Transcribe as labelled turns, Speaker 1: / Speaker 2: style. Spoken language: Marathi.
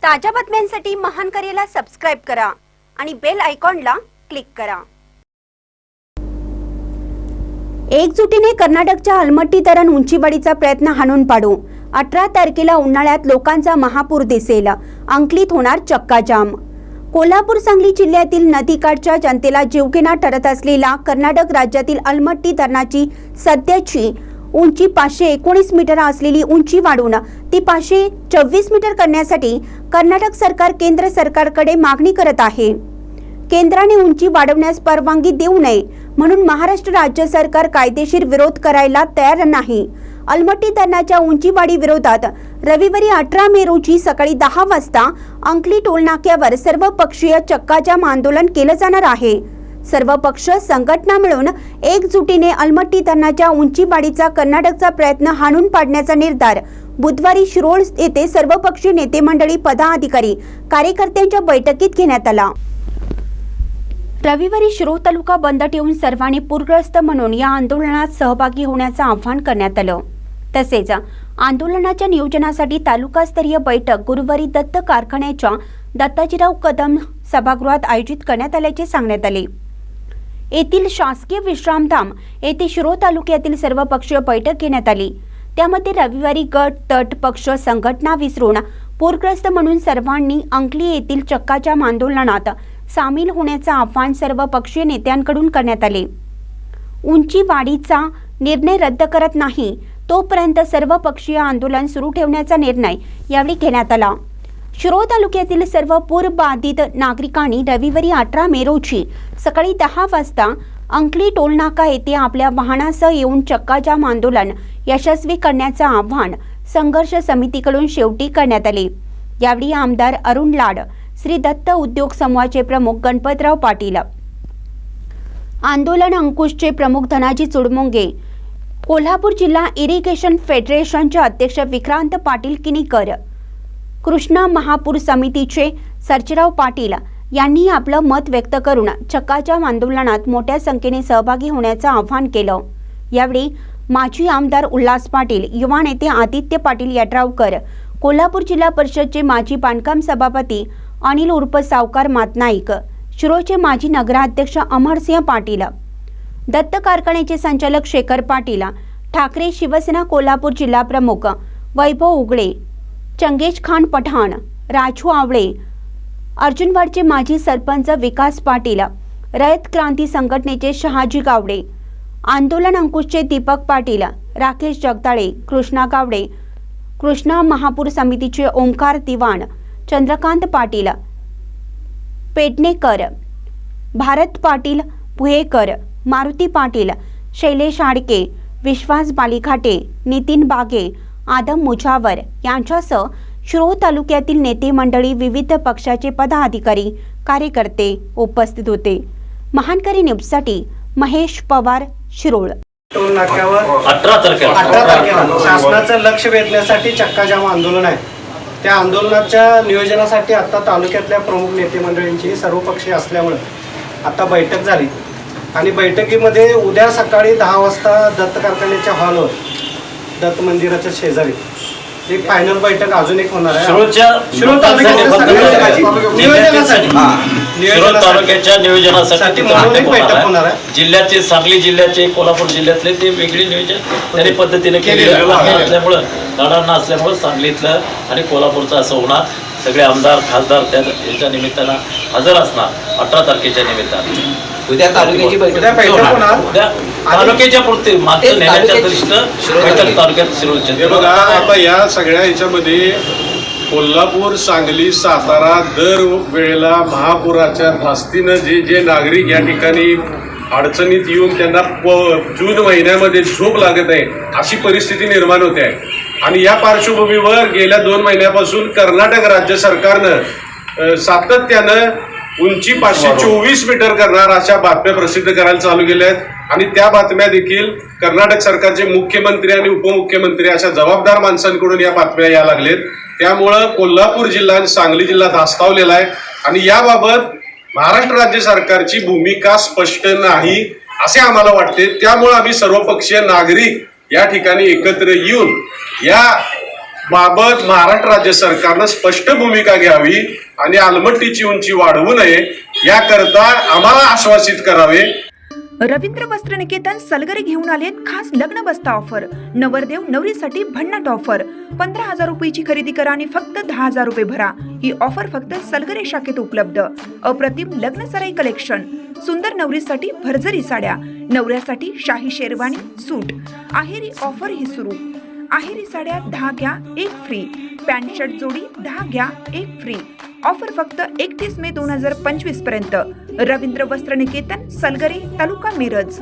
Speaker 1: ताज्या बातम्यांसाठी महान करेला सबस्क्राइब करा आणि बेल आयकॉनला क्लिक करा। एकजुटीने कर्नाटकच्या अलमट्टी धरण उंचीवाढीचा प्रयत्न हाणून पाडू। 18 तारखेला उन्हाळ्यात लोकांचा महापूर दिसेल, अंकलीत होणार चक्काजाम। कोल्हापूर सांगली जिल्ह्यातील नदीकाठच्या जनतेला जीवघेणा ठरत असलेला कर्नाटक राज्यातील अलमट्टी धरणाची सध्याची उंची 519 मीटर असलेली उंची वाढवून ती 524 मीटर करण्यासाठी कर्नाटक सरकार केंद्र सरकारकडे मागणी करत आहे। केंद्राने उंची वाढवण्यास परवानगी देऊ नये म्हणून महाराष्ट्र राज्य सरकार कायदेशीर विरोध करायला तयार नाही। अलमट्टी धरणाच्या उंचीवाढी विरोधात रविवारी 18 मे रोजी सकाळी 10 वाजता अंकली टोलनाक्यावर सर्वपक्षीय चक्काजाम आंदोलन केलं जाणार आहे। सर्व पक्ष संघटना मिळून एकजुटीने अलमट्टी धरणाच्या उंचीवाढीचा कर्नाटकचा प्रयत्न हाणून पाडण्याचा निर्धार बुधवारी शिरोळ येथे सर्वपक्षीय नेते मंडळी, पदाधिकारी, कार्यकर्त्यांच्या बैठकीत घेण्यात आला। रविवारी शिरोळ तालुका बंद ठेवून सर्वांनी पूरग्रस्त म्हणून या आंदोलनात सहभागी होण्याचं आवाहन करण्यात आलं। तसेच आंदोलनाच्या नियोजनासाठी तालुकास्तरीय बैठक गुरुवारी दत्त कारखान्याच्या दत्ताजीराव कदम सभागृहात आयोजित करण्यात आल्याचे सांगण्यात आले। येथील शासकीय विश्रामधाम येथे शिरोळ तालुक्यातील सर्वपक्षीय बैठक घेण्यात आली। त्यामध्ये रविवारी गट, तट, पक्ष, संघटना विसरून पूरग्रस्त म्हणून सर्वांनी अंकली येथील चक्काजाम आंदोलनात सामील होण्याचं आवाहन सर्व पक्षीय नेत्यांकडून करण्यात आले। उंची वाढीचा निर्णय रद्द करत नाही तोपर्यंत सर्व पक्षीय आंदोलन सुरू ठेवण्याचा निर्णय यावेळी घेण्यात आला। शिरोळ तालुक्यातील सर्व पूरबाधित नागरिकांनी रविवारी 18 मे रोजी सकाळी 10 वाजता अंकली टोलनाका येथे आपल्या वाहनासह येऊन चक्काजाम आंदोलन यशस्वी करण्याचं आवाहन संघर्ष समितीकडून शेवटी करण्यात आले। यावेळी आमदार अरुण लाड, श्री दत्त उद्योग समूहाचे प्रमुख गणपतराव पाटील, आंदोलन अंकुशचे प्रमुख धनाजी चुडमुंगे, कोल्हापूर जिल्हा इरिगेशन फेडरेशनचे अध्यक्ष विक्रांत पाटील किनीकर, कृष्णा महापूर समितीचे सर्जेराव पाटील यांनी आपलं मत व्यक्त करून चक्काजाम आंदोलनात मोठ्या संख्येने सहभागी होण्याचं आवाहन केलं। यावेळी माजी आमदार उल्हास पाटील, युवा नेते आदित्य पाटील यड्रावकर, कोल्हापूर जिल्हा परिषदचे माजी बांधकाम सभापती अनिल उर्फ सावकार मातनाईक, शिरोळचे माजी नगराध्यक्ष अमरसिंह पाटील, दत्त कारखान्याचे संचालक शेखर पाटील, ठाकरे शिवसेना कोल्हापूर जिल्हा प्रमुख वैभव उगळे, चंगेज खान पठाण, राजू आवळे, अर्जुनवाडचे माजी सरपंच विकास पाटील, रयत क्रांती संघटनेचे शहाजी गावडे, आंदोलन अंकुशचे दीपक पाटील, राकेश जगदाळे, कृष्णा गावडे, कृष्णा महापूर समितीचे ओमकार दिवाण, चंद्रकांत पाटील पेडणेकर, भारत पाटील पुहेकर, मारुती पाटील, शैलेश आडके, विश्वास बालिघाटे, नितीन बागे, आदम मुजावर यांच्यासह शिरोळ तालुक्यातील नेते मंडळी, विविध पक्षाचे पदाधिकारी, कार्यकर्ते उपस्थित होते। महानकरी न्यूजसाठी महेश पवार, शिरोळ।
Speaker 2: टोल नाक्यावर 18 तारखेला शासनाचं लक्ष वेधण्यासाठी चक्काजाम आंदोलन आहे। त्या आंदोलनाच्या नियोजनासाठी आता तालुक्यातल्या प्रमुख नेते मंडळींची सर्वपक्षीय असल्यामुळे आता बैठक झाली आणि बैठकीमध्ये उद्या सकाळी 10 वाजता दत्त कारखान्याच्या हॉलवर, दत्त मंदिराच्या शेजारी एक फायनल बैठक अजून एक होणार आहे। शिरोळ
Speaker 3: तालुक्याच्या नियोजनासाठी
Speaker 2: म्हणून एक बैठक होणार आहे।
Speaker 3: जिल्ह्याचे, सांगली जिल्ह्याचे, कोल्हापूर जिल्ह्यातले ते वेगळी नियोजन त्याने पद्धतीने केलेलं असल्यामुळं, गाडांना असल्यामुळं सांगलीतलं आणि कोल्हापूरचं असं होणार। सगळे आमदार, खासदार त्याच्या निमित्तानं हजर असणार। 18 तारखेच्या निमित्तानं
Speaker 4: उद्या तालुक्याची बैठक
Speaker 3: होणार। उद्या तालुक्याच्या पुरते मात्र नेण्याच्या दृष्टीनं बैठक तालुक्यात शिरोळच्या।
Speaker 5: हे बघा, आता या सगळ्या ह्याच्यामध्ये कोल्हापूर, सांगली, सातारा दर वेळेला महापुराच्या धास्तीनं जे नागरिक या ठिकाणी अडचणीत येऊन त्यांना जून महिन्यामध्ये झोप लागत आहे अशी परिस्थिती निर्माण होते आहे। आणि या पार्श्वभूमीवर गेल्या 2 महिन्यापासून कर्नाटक राज्य सरकारनं सातत्यानं उंची 524 मीटर करणार अशा बातम्या प्रसिद्ध करायला चालू केल्या आहेत। आणि त्या बातम्या देखील कर्नाटक सरकारचे मुख्यमंत्री आणि उपमुख्यमंत्री अशा जबाबदार माणसांकडून या बातम्या यायला लागलेत। त्यामुळं कोल्हापूर जिल्हा आणि सांगली जिल्हा धास्तावलेला आहे आणि याबाबत महाराष्ट्र राज्य सरकारची भूमिका स्पष्ट नाही असे आम्हाला वाटते। त्यामुळे आम्ही सर्वपक्षीय नागरिक या ठिकाणी एकत्र येऊन या बाबत महाराष्ट्र राज्य सरकारनं स्पष्ट भूमिका घ्यावी आणि आलमट्टीची उंची वाढवू नये याकरता आम्हाला आश्वासित करावे.
Speaker 4: रवींद्र वस्त्र निकेतन सलगरे घेऊन आलेत खास लग्न बस्ता ऑफर. नवरदेव नवरीसाठी भन्नाट ऑफर. 15,000 रुपयाची खरेदी करा आणि फक्त 10,000 रुपये भरा. ही ऑफर फक्त सलगरे शाखेत उपलब्ध. अप्रतिम लग्न सराई कलेक्शन. सुंदर नवरीसाठी भरजरी साड्या, नवऱ्यासाठी शाही शेरवानी सूट. आहेरी ऑफर ही सुरू. आहेरी साड्या 10 घ्या 1 फ्री. पॅन्ट शर्ट जोडी 10 घ्या 1 फ्री. ऑफर फक्त 31 मे 2025 पर्यंत. रवींद्र वस्त्र निकेतन सलगरे, तालुका मिरज.